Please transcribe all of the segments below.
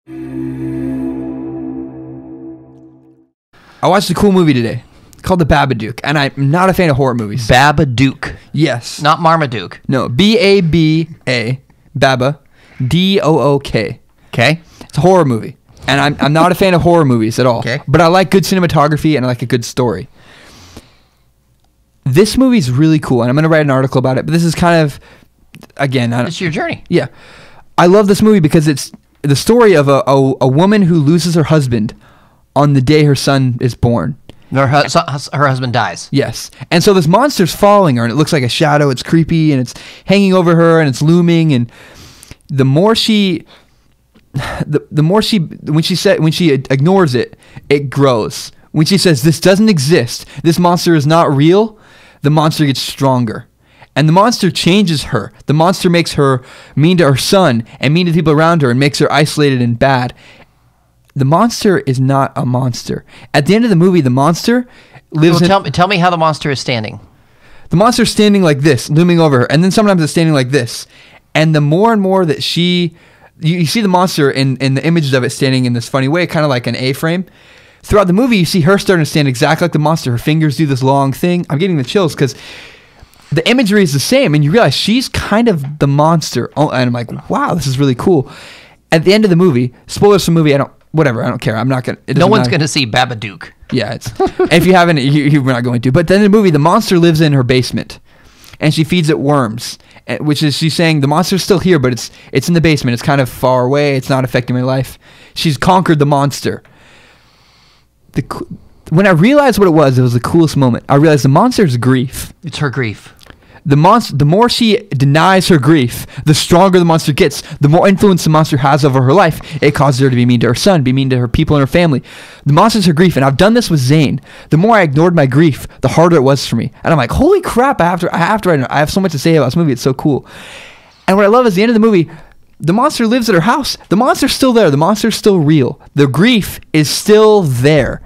I watched a cool movie today called The Babadook, and I'm not a fan of horror movies. Babadook. Yes. Not Marmaduke. No, B-A-B-A, Baba, D-O-O-K. Okay. It's a horror movie, and I'm not a fan of horror movies at all. Okay. But I like good cinematography, and I like a good story. This movie's really cool, and I'm going to write an article about it, but this is kind of, again... It's your journey. Yeah. I love this movie because it's the story of a woman who loses her husband on the day her son is born. Her husband dies. Yes. And so this monster's following her, and it looks like a shadow. It's creepy, and it's hanging over her, and it's looming. And when she ignores it, it grows. When she says, this doesn't exist, this monster is not real, the monster gets stronger. And the monster changes her. The monster makes her mean to her son and mean to people around her and makes her isolated and bad. The monster is not a monster. At the end of the movie, the monster lives Tell me how the monster is standing. The monster's standing like this, looming over her, and then sometimes it's standing like this. And the more and more that you see the monster in the images of it standing in this funny way, kind of like an A-frame. Throughout the movie, you see her starting to stand exactly like the monster. Her fingers do this long thing. I'm getting the chills because the imagery is the same, and you realize she's kind of the monster. Oh, and I'm like, wow, this is really cool. At the end of the movie, spoilers for the movie, I don't care. I'm not going to. No one's going to see Babadook. Yeah. If you haven't, you're not going to. But then in the movie, the monster lives in her basement, and she feeds it worms, which is she's saying the monster's still here, but it's in the basement. It's kind of far away. It's not affecting my life. She's conquered the monster. When I realized what it was the coolest moment. I realized the monster's grief. It's her grief. The more she denies her grief, the stronger the monster gets. The more influence the monster has over her life, it causes her to be mean to her son, be mean to her people and her family. The monster's her grief, and I've done this with Zane. The more I ignored my grief, the harder it was for me. And I'm like, holy crap! I have to write it. I have so much to say about this movie. It's so cool. And what I love is the end of the movie. The monster lives at her house. The monster's still there. The monster's still real. The grief is still there.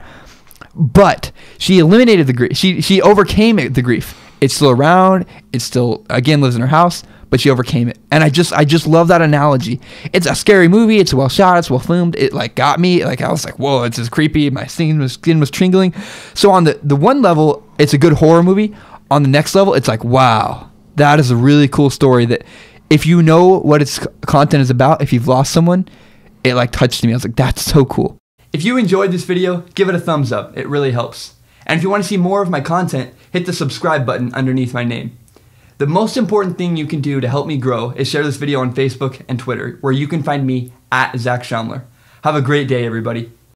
But she eliminated the grief. She overcame the grief. It's still around. It still, again, lives in her house, but she overcame it. And I just love that analogy. It's a scary movie. It's well shot. It's well filmed. It got me. I was like, whoa, it's just creepy. My skin was tingling. So on the one level, it's a good horror movie. On the next level, it's like, wow, that is a really cool story that if you know what its content is about, if you've lost someone, it touched me. I was like, that's so cool. If you enjoyed this video, give it a thumbs up. It really helps. And if you want to see more of my content, hit the subscribe button underneath my name. The most important thing you can do to help me grow is share this video on Facebook and Twitter, where you can find me at Zac Shomler. Have a great day, everybody.